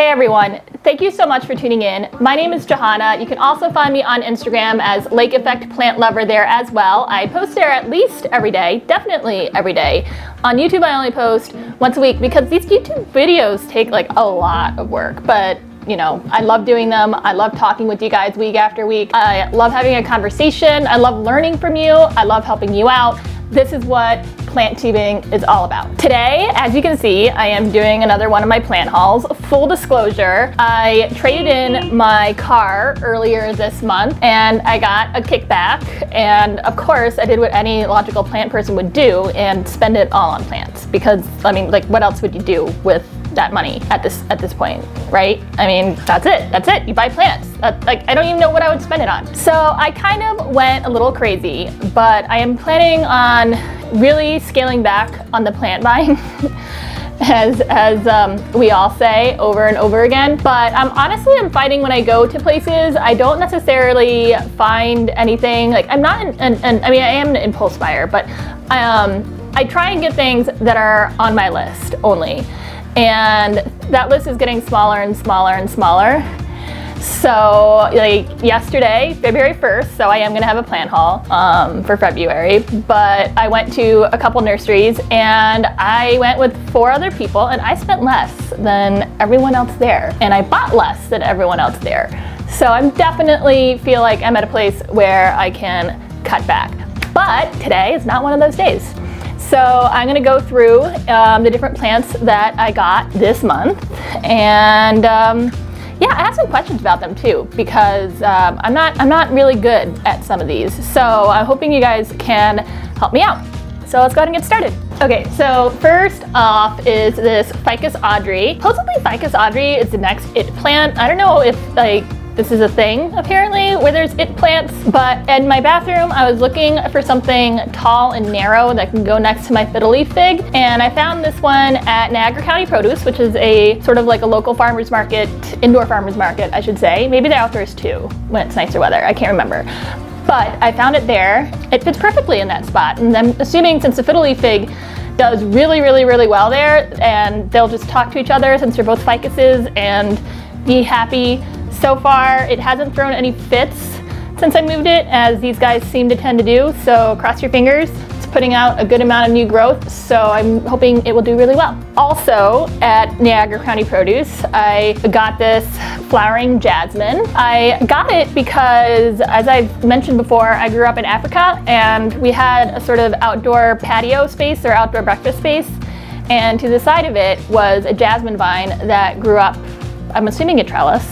Hey everyone, thank you so much for tuning in. My name is Johanna. You can also find me on Instagram as Lake Effect Plant Lover there as well. I post there at least every day, definitely every day. On YouTube I only post once a week because these YouTube videos take like a lot of work, but you know, I love doing them. I love talking with you guys week after week. I love having a conversation. I love learning from you. I love helping you out. This is what plant tubing is all about. Today, as you can see, I am doing another one of my plant hauls. Full disclosure, I traded in my car earlier this month and I got a kickback. And of course, I did what any logical plant person would do and spend it all on plants. Because, I mean, like, what else would you do with that money at this point, right? I mean, that's it, you buy plants. Like, I don't even know what I would spend it on. So I kind of went a little crazy, but I am planning on really scaling back on the plant buying, as we all say over and over again. But honestly, I'm finding when I go to places, I don't necessarily find anything, like I'm not, I mean, I am an impulse buyer, but I try and get things that are on my list only. And that list is getting smaller and smaller and smaller. So like yesterday, February 1st, so I am gonna have a plant haul for February, but I went to a couple nurseries and I went with 4 other people and I spent less than everyone else there. And I bought less than everyone else there. So I'm definitely feel like I'm at a place where I can cut back. But today is not one of those days. So I'm gonna go through the different plants that I got this month, and yeah, I have some questions about them too because I'm not really good at some of these. So I'm hoping you guys can help me out. So let's go ahead and get started. Okay, so first off is this Ficus Audrey. Supposedly Ficus Audrey is the next it plant. I don't know if like this is a thing apparently where there's it plants, but in my bathroom I was looking for something tall and narrow that can go next to my fiddle leaf fig, and I found this one at Niagara County Produce, which is a sort of like a local farmers market, indoor farmers market I should say. Maybe they're outdoors too when it's nicer weather, I can't remember. But I found it there. It fits perfectly in that spot, and I'm assuming since the fiddle leaf fig does really well there, and they'll just talk to each other since they're both ficuses and be happy. So far, it hasn't thrown any fits since I moved it, as these guys seem to tend to do, so cross your fingers. It's putting out a good amount of new growth, so I'm hoping it will do really well. Also, at Niagara County Produce, I got this flowering jasmine. I got it because, as I've mentioned before, I grew up in Africa, and we had a sort of outdoor patio space or outdoor breakfast space, and to the side of it was a jasmine vine that grew up, I'm assuming a trellis.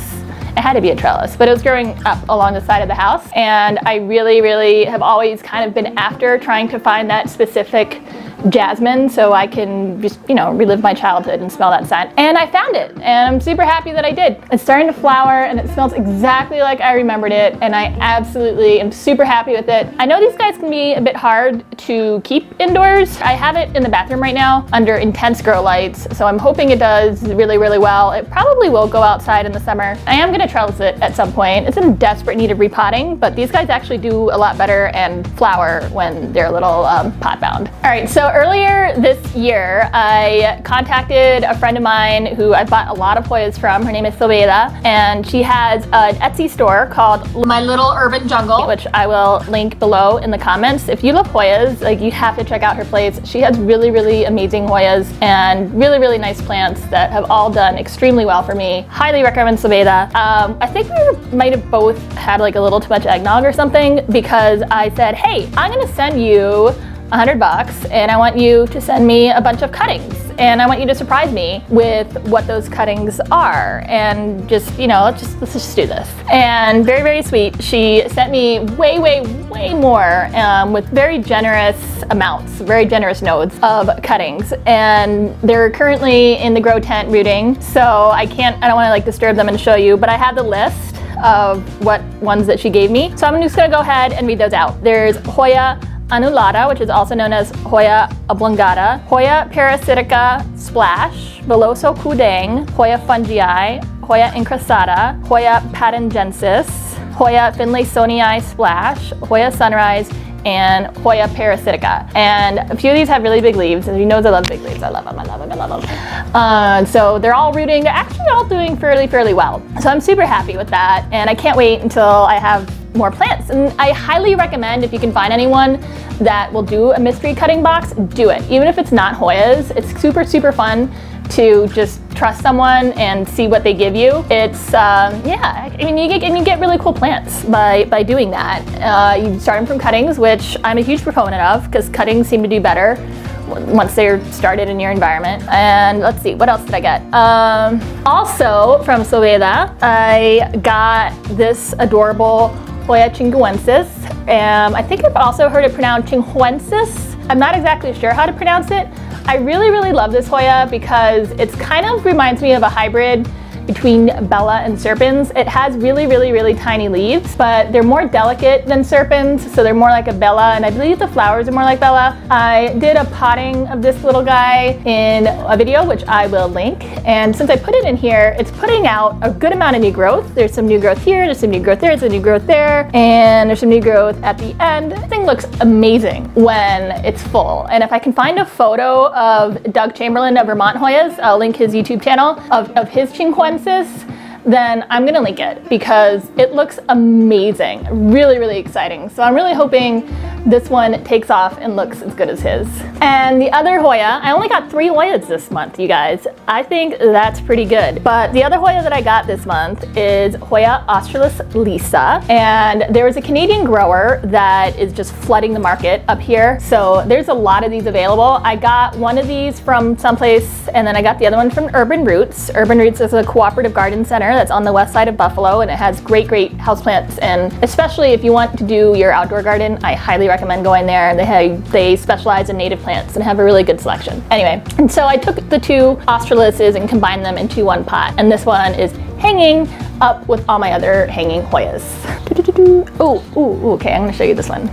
It had to be a trellis, but it was growing up along the side of the house. And I really have always kind of been after trying to find that specific jasmine so I can just, you know, relive my childhood and smell that scent. And I found it, and I'm super happy that I did. It's starting to flower and it smells exactly like I remembered it, and I absolutely am super happy with it. I know these guys can be a bit hard to keep indoors. I have it in the bathroom right now under intense grow lights, so I'm hoping it does really well. It probably will go outside in the summer. I am gonna trellis it at some point. It's in desperate need of repotting, but these guys actually do a lot better and flower when they're a little pot bound. All right, so earlier this year, I contacted a friend of mine who I bought a lot of Hoyas from. Her name is Silveda, and she has an Etsy store called My Little Urban Jungle, which I will link below in the comments. If you love Hoyas, like, you have to check out her place. She has really amazing Hoyas and really nice plants that have all done extremely well for me. Highly recommend Silveda. I think we might have both had like a little too much eggnog or something, because I said, hey, I'm gonna send you $100 and I want you to send me a bunch of cuttings, and I want you to surprise me with what those cuttings are, and just, you know, let's just do this. And very sweet, she sent me way more with very generous amounts, very generous nodes of cuttings, and they're currently in the grow tent rooting, so I don't want to like disturb them and show you, but I have the list of what ones that she gave me, so I'm just gonna go ahead and read those out. There's Hoya annulata, which is also known as Hoya oblongata, Hoya parasitica splash, Veloso kudang, Hoya fungii, Hoya incrustata, Hoya patengensis, Hoya finlaysonii splash, Hoya sunrise, and Hoya parasitica. And a few of these have really big leaves, and you know I love big leaves. I love them, I love them, I love them. So they're all rooting. They're actually all doing fairly well. So I'm super happy with that, and I can't wait until I have more plants. And I highly recommend, if you can find anyone that will do a mystery cutting box, do it. Even if it's not Hoyas, it's super fun to just trust someone and see what they give you. It's yeah, I mean, you get really cool plants by doing that. You start them from cuttings, which I'm a huge proponent of, because cuttings seem to do better once they're started in your environment. And let's see, what else did I get? Also from Soveda, I got this adorable Hoya chinguensis. I think I've also heard it pronounced chinguensis. I'm not exactly sure how to pronounce it. I really love this Hoya because it's kind of reminds me of a hybrid between Bella and Serpens. It has really tiny leaves, but they're more delicate than Serpens, so they're more like a Bella, and I believe the flowers are more like Bella. I did a potting of this little guy in a video, which I will link, and since I put it in here, it's putting out a good amount of new growth. There's some new growth here, there's some new growth there, there's some new growth there, and there's some new growth at the end. This thing looks amazing when it's full, and if I can find a photo of Doug Chamberlain of Vermont Hoyas, I'll link his YouTube channel of his chinquensis, then I'm gonna link it because it looks amazing. Really exciting. So I'm really hoping this one takes off and looks as good as his. And the other Hoya, I only got 3 Hoyas this month, you guys. I think that's pretty good. But the other Hoya that I got this month is Hoya australis lisa. And there was a Canadian grower that is just flooding the market up here. So there's a lot of these available. I got one of these from someplace, and then I got the other one from Urban Roots. Urban Roots is a cooperative garden center that's on the west side of Buffalo, and it has great houseplants. And especially if you want to do your outdoor garden, I highly recommend going there. They specialize in native plants and have a really good selection. Anyway, and so I took the 2 australises and combined them into one pot, and this one is hanging up with all my other hanging Hoyas. Ooh, okay, I'm gonna show you this one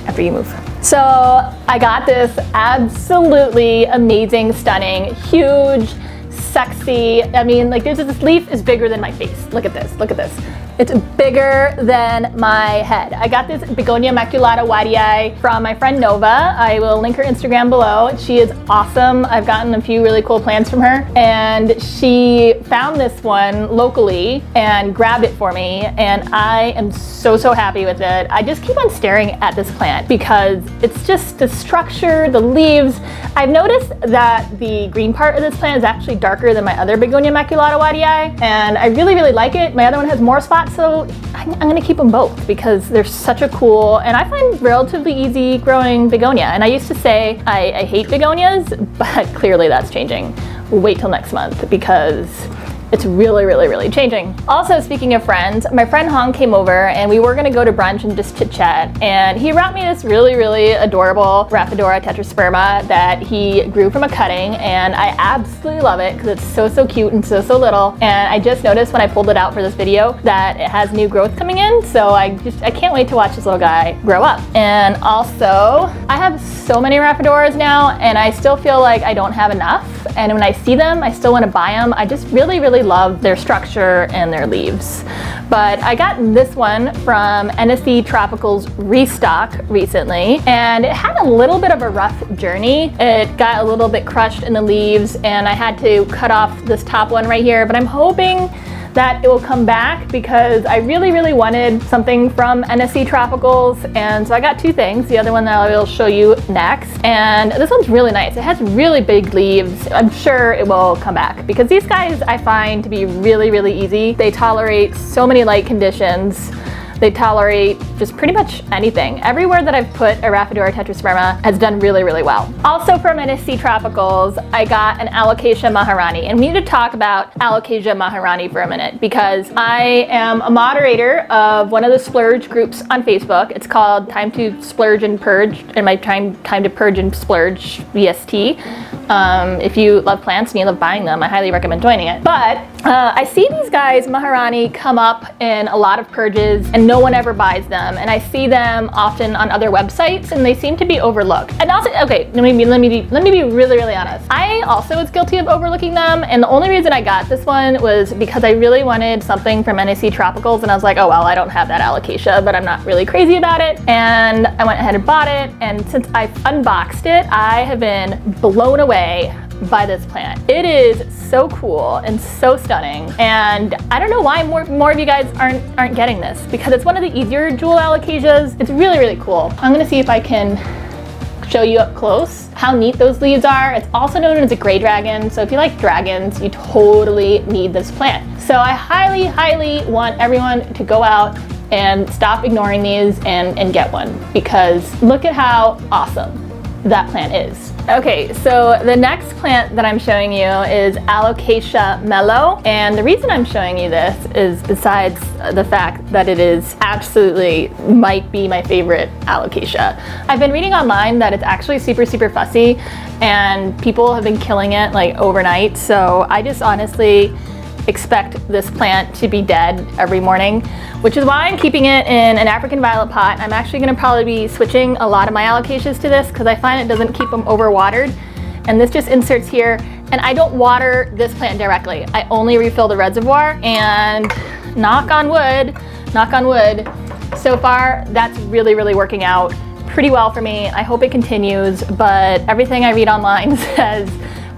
after you move. So I got this absolutely amazing, stunning, huge, sexy, I mean, like this leaf is bigger than my face. Look at this, look at this. It's bigger than my head. I got this Begonia maculata wadii from my friend Nova. I will link her Instagram below. She is awesome. I've gotten a few really cool plants from her, and she found this one locally and grabbed it for me, and I am so happy with it. I just keep on staring at this plant because it's just the structure, the leaves. I've noticed that the green part of this plant is actually darker than my other Begonia maculata wadii, and I really like it. My other one has more spots, so I'm gonna keep them both because they're such a cool, and I find relatively easy growing begonia. And I used to say I hate begonias, but clearly that's changing. Wait till next month because it's really changing. Also, speaking of friends, my friend Hong came over and we were gonna go to brunch and just chit chat, and he brought me this really adorable Rhapidora tetrasperma that he grew from a cutting, and I absolutely love it because it's so cute and so little. And I just noticed when I pulled it out for this video that it has new growth coming in, so I can't wait to watch this little guy grow up. And also, I have so many Rhapidoras now, and I still feel like I don't have enough, and when I see them, I still want to buy them. I just really love their structure and their leaves. But I got this one from NSC Tropicals Restock recently, and it had a little bit of a rough journey. It got a little bit crushed in the leaves, and I had to cut off this top one right here, but I'm hoping that it will come back because I really wanted something from NSC Tropicals, and so I got 2 things. The other one that I will show you next, and this one's really nice. It has really big leaves. I'm sure it will come back because these guys I find to be really easy. They tolerate so many light conditions. They tolerate just pretty much anything. Everywhere that I've put a Rhapidora tetrasperma has done really well. Also from NSC Tropicals, I got an Alocasia Maharani, and we need to talk about Alocasia Maharani for a minute because I am a moderator of one of the splurge groups on Facebook. It's called Time to Splurge and Purge, and my time to purge and splurge, VST. If you love plants and you love buying them, I highly recommend joining it. But I see these guys, Maharani, come up in a lot of purges, and no one ever buys them, and I see them often on other websites, and they seem to be overlooked. And also, okay, let me be really honest. I also was guilty of overlooking them, and the only reason I got this one was because I really wanted something from NAC Tropicals, and I was like, oh well, I don't have that alocasia, but I'm not really crazy about it, and I went ahead and bought it. And since I unboxed it, I have been blown away by this plant. It is so cool and so stunning, and I don't know why more of you guys aren't getting this, because it's one of the easier jewel alocasias. It's really cool. I'm gonna see if I can show you up close how neat those leaves are. It's also known as a gray dragon, so if you like dragons, you totally need this plant. So I highly want everyone to go out and stop ignoring these and get one, because look at how awesome that plant is. Okay, so the next plant that I'm showing you is Alocasia mellow, and the reason I'm showing you this is, besides the fact that it is absolutely might be my favorite alocasia, I've been reading online that it's actually super fussy, and people have been killing it like overnight, so I just honestly expect this plant to be dead every morning, which is why I'm keeping it in an African violet pot. I'm actually going to probably be switching a lot of my alocasias to this because I find it doesn't keep them overwatered, and this just inserts here, and I don't water this plant directly. I only refill the reservoir, and knock on wood, so far that's really working out pretty well for me. I hope it continues, but everything I read online says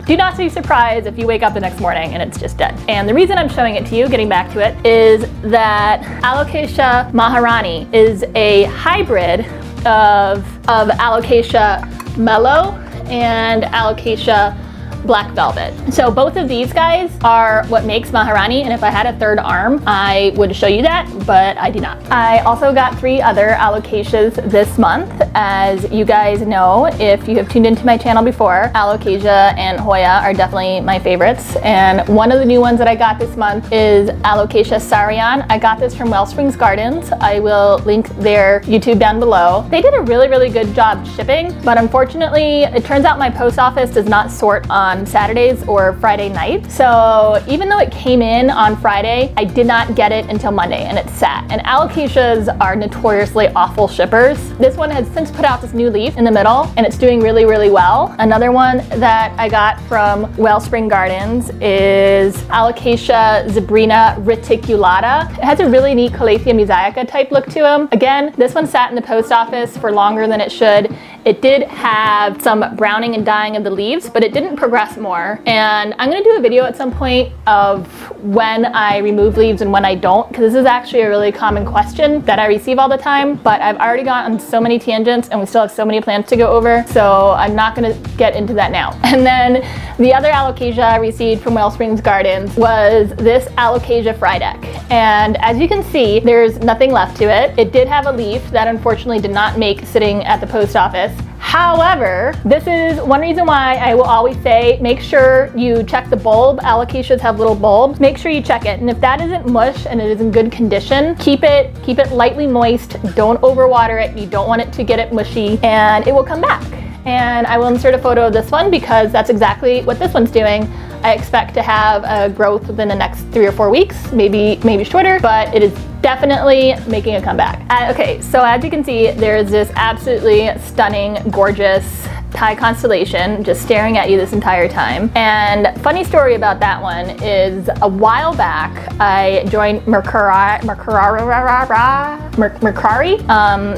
do not be surprised if you wake up the next morning and it's just dead. And the reason I'm showing it to you, getting back to it, is that Alocasia Maharani is a hybrid of Alocasia mellow and Alocasia black velvet. So both of these guys are what makes Maharani, and if I had a third arm, I would show you that, but I do not. I also got 3 other alocasias this month. As you guys know, if you have tuned into my channel before, Alocasia and Hoya are definitely my favorites, and one of the new ones that I got this month is Alocasia Sarian. I got this from Wellsprings Gardens. I will link their YouTube down below. They did a really good job shipping, but unfortunately, it turns out my post office does not sort on Saturdays or Friday night. So even though it came in on Friday, I did not get it until Monday, and it sat. And alocasias are notoriously awful shippers. This one has since put out this new leaf in the middle, and it's doing really well. Another one that I got from Wellspring Gardens is Alocasia Zebrina reticulata. It has a really neat Calathea mosaica type look to them. Again, this one sat in the post office for longer than it should. It did have some browning and dying of the leaves, but it didn't progress more. And I'm gonna do a video at some point of when I remove leaves and when I don't, because this is actually a really common question that I receive all the time, but I've already gone on so many tangents and we still have so many plants to go over, so I'm not gonna get into that now. And then the other alocasia I received from Wellsprings Gardens was this Alocasia Frydek. And as you can see, there's nothing left to it. It did have a leaf that unfortunately did not make sitting at the post office. However, this is one reason why I will always say make sure you check the bulb. Alocasias have little bulbs. Make sure you check it. And if that isn't mush and it is in good condition, keep it lightly moist. Don't overwater it. You don't want it to get it mushy, and it will come back. And I will insert a photo of this one because that's exactly what this one's doing. I expect to have a growth within the next 3 or 4 weeks, maybe shorter, but it is definitely making a comeback. Okay, so as you can see, there's this absolutely stunning, gorgeous Thai constellation just staring at you this entire time. And funny story about that one is a while back, I joined Mercari.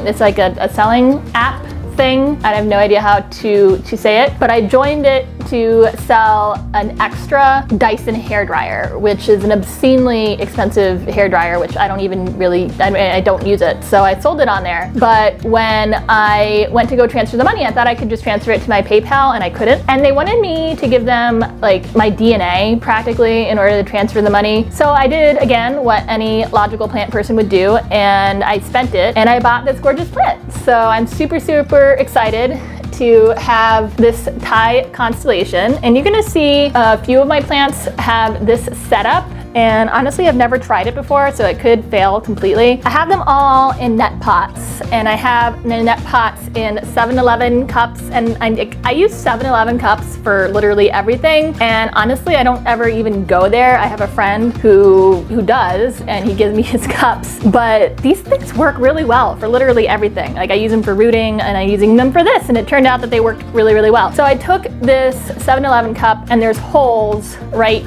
It's like a selling app thing. I have no idea how to say it, but I joined it to sell an extra Dyson hairdryer, which is an obscenely expensive hairdryer, which I don't even really, I don't use it. So I sold it on there. But when I went to go transfer the money, I thought I could just transfer it to my PayPal, and I couldn't. And they wanted me to give them like my DNA practically in order to transfer the money. So I did, again, what any logical plant person would do, and I spent it, and I bought this gorgeous plant. So I'm super excited to have this Thai constellation, and you're gonna see a few of my plants have this setup and honestly I've never tried it before, so it could fail completely. I have them all in net pots, and I have the net pots in 7-Eleven cups, and I use 7-Eleven cups for literally everything, and honestly I don't ever even go there. I have a friend who does, and he gives me his cups, but these things work really well for literally everything. Like I use them for rooting, and I'm using them for this, and it turned out that they worked really, really well. So I took this 7-Eleven cup, and there's holes right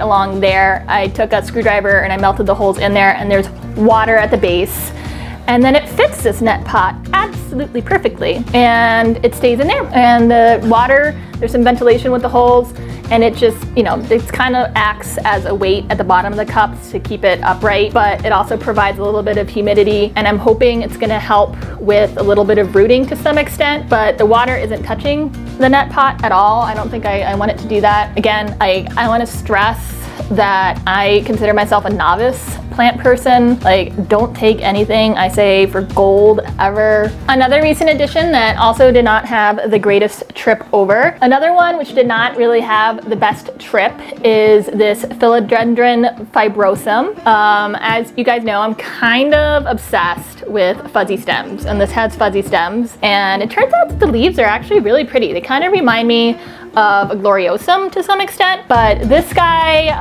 along there. I took a screwdriver and I melted the holes in there, and there's water at the base, and then it fits this net pot absolutely perfectly, and it stays in there. And the water, there's some ventilation with the holes, and it just, you know, it kind of acts as a weight at the bottom of the cups to keep it upright, but it also provides a little bit of humidity, and I'm hoping it's gonna help with a little bit of rooting to some extent, but the water isn't touching the net pot at all. I don't think I want it to do that. Again, I want to stress that I consider myself a novice plant person. Like, don't take anything I say for gold ever. Another recent addition that also did not have the greatest trip over. Another one which did not really have the best trip is this philodendron fibrosum. As you guys know, I'm kind of obsessed with fuzzy stems, and this has fuzzy stems, and it turns out that the leaves are actually really pretty. They kind of remind me of a gloriosum to some extent, but this guy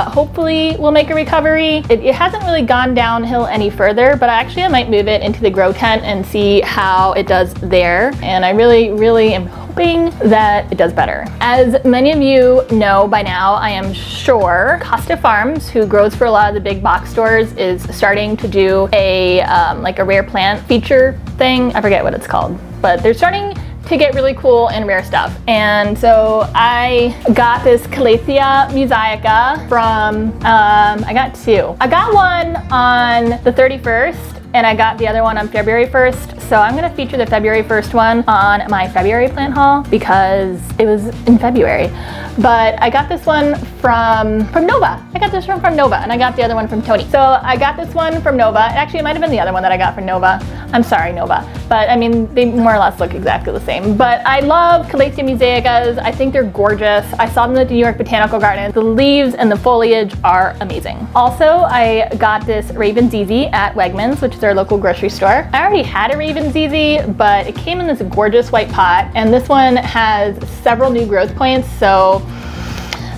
hopefully will make a recovery. It hasn't really gone downhill any further, but I might move it into the grow tent and see how it does there, and I really am hoping that it does better. As many of you know by now, I am sure Costa Farms, who grows for a lot of the big box stores, is starting to do a like a rare plant feature thing. I forget what it's called, but they're starting to get really cool and rare stuff. And so I got this Calathea mosaica from, I got two. I got one on the 31st, and I got the other one on February 1st. So I'm gonna feature the February 1st one on my February plant haul because it was in February. But I got this one from Nova. I got this one from Nova, and I got the other one from Tony. So I got this one from Nova. Actually, it might have been the other one that I got from Nova. I'm sorry, Nova. But I mean, they more or less look exactly the same. But I love Calathea mosaicas. I think they're gorgeous. I saw them at the New York Botanical Garden. The leaves and the foliage are amazing. Also, I got this Raven ZZ at Wegmans, which is our local grocery store. I already had a Raven ZZ, but it came in this gorgeous white pot, and this one has several new growth points, so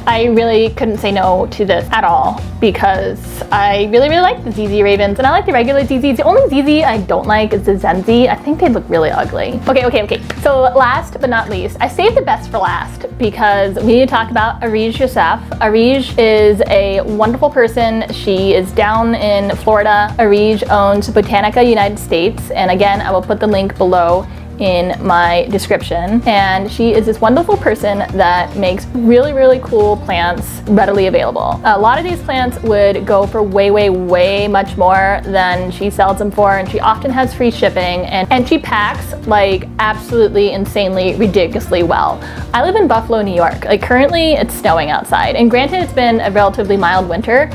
I really couldn't say no to this at all because I really like the ZZ Ravens, and I like the regular ZZs. The only ZZ I don't like is the Zenzi. I think they look really ugly. Okay. So last but not least, I saved the best for last because we need to talk about Arij Youssef. Arij is a wonderful person. She is down in Florida. Arij owns Botanica United States, and again, I will put the link below in my description. And she is this wonderful person that makes really cool plants readily available. A lot of these plants would go for way much more than she sells them for, and she often has free shipping, and she packs like absolutely insanely ridiculously well. I live in Buffalo, New York. Like currently it's snowing outside, and granted it's been a relatively mild winter.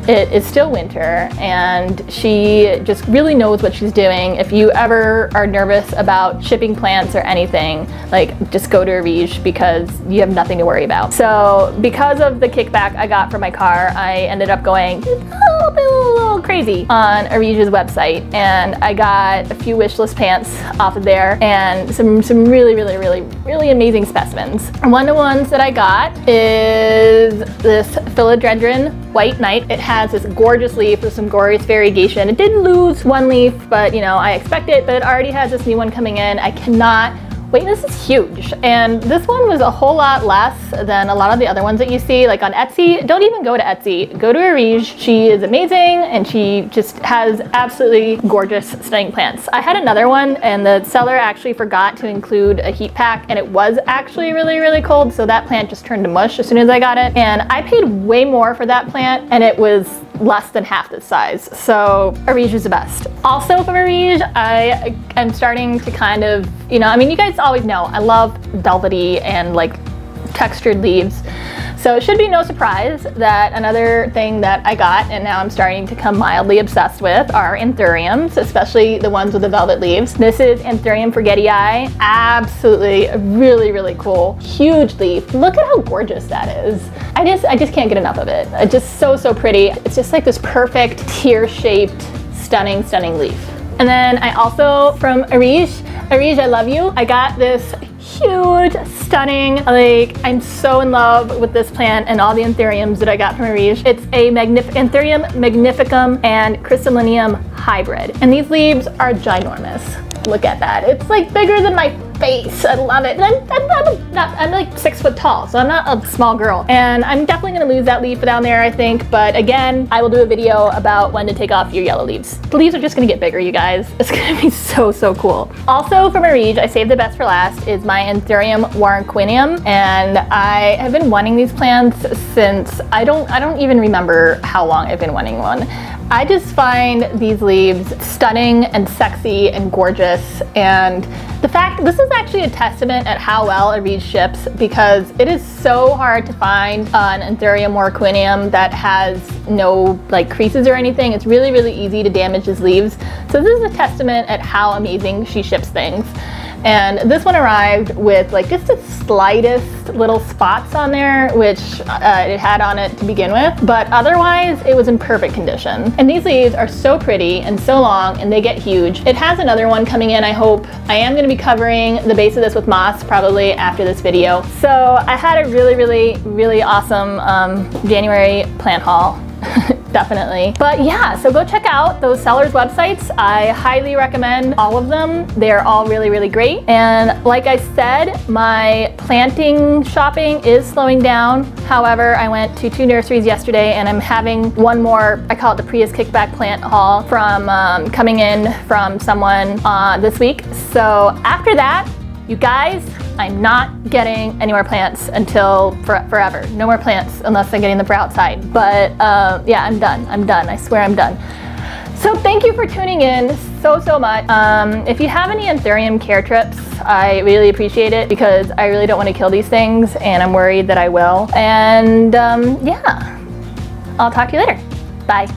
It is still winter, and she just really knows what she's doing. If you ever are nervous about shipping plants or anything, like just go to Arij because you have nothing to worry about. So because of the kickback I got from my car, I ended up going a little crazy on Arij's website, and I got a few wish list plants off of there and some really amazing specimens. One of the ones that I got is this philodendron White Knight. It has this gorgeous leaf with some gorgeous variegation. It did lose one leaf, but you know, I expect it, but it already has this new one coming in. I cannot wait, this is huge. And this one was a whole lot less than a lot of the other ones that you see, like on Etsy. Don't even go to Etsy, go to Arij. She is amazing, and she just has absolutely gorgeous, stunning plants. I had another one, and the seller actually forgot to include a heat pack, and it was actually really cold, so that plant just turned to mush as soon as I got it. And I paid way more for that plant, and it was less than half the size. So Arij is the best. Also from Arij, I am starting to kind of, you know, I mean, you guys always know I love velvety and like textured leaves. So it should be no surprise that another thing that I got and now I'm starting to become mildly obsessed with are anthuriums, especially the ones with the velvet leaves. This is Anthurium forgetii. Absolutely really, really cool. Huge leaf. Look at how gorgeous that is. I just can't get enough of it. It's just so, so pretty. It's just like this perfect tear-shaped, stunning, stunning leaf. And then I also, from ape-sh, I love you. I got this huge, stunning, like, I'm so in love with this plant and all the anthuriums that I got from ape-sh. It's a Anthurium magnificum and crystallinum hybrid. And these leaves are ginormous. Look at that. It's like bigger than my face. I love it. And I'm like 6 foot tall, so I'm not a small girl. And I'm definitely gonna lose that leaf down there, I think. But again, I will do a video about when to take off your yellow leaves. The leaves are just gonna get bigger, you guys. It's gonna be so, so cool. Also from ape-sh, I saved the best for last, is my Anthurium warrenquinium. And I have been wanting these plants since, I don't even remember how long I've been wanting one. I just find these leaves stunning and sexy and gorgeous, and the fact, this is actually a testament at how well ape-sh ships, because it is so hard to find an Anthurium warrenquinium that has no like creases or anything. It's really, really easy to damage his leaves. So this is a testament at how amazing she ships things. And this one arrived with like just the slightest little spots on there, which it had on it to begin with, but otherwise it was in perfect condition. And these leaves are so pretty and so long, and they get huge. It has another one coming in, I hope. I am going to be covering the base of this with moss probably after this video. So I had a really, really, really awesome January plant haul. Definitely. But yeah, so go check out those sellers' websites. I highly recommend all of them. They're all really, really great. And like I said, my planting shopping is slowing down. However, I went to 2 nurseries yesterday and I'm having one more, I call it the Prius kickback plant haul, from coming in from someone this week. So after that, you guys, I'm not getting any more plants until forever. No more plants unless I'm getting them for outside. But yeah, I'm done. I'm done. I swear I'm done. So thank you for tuning in so much. If you have any anthurium care trips, I really appreciate it, because I really don't want to kill these things and I'm worried that I will. And yeah, I'll talk to you later. Bye.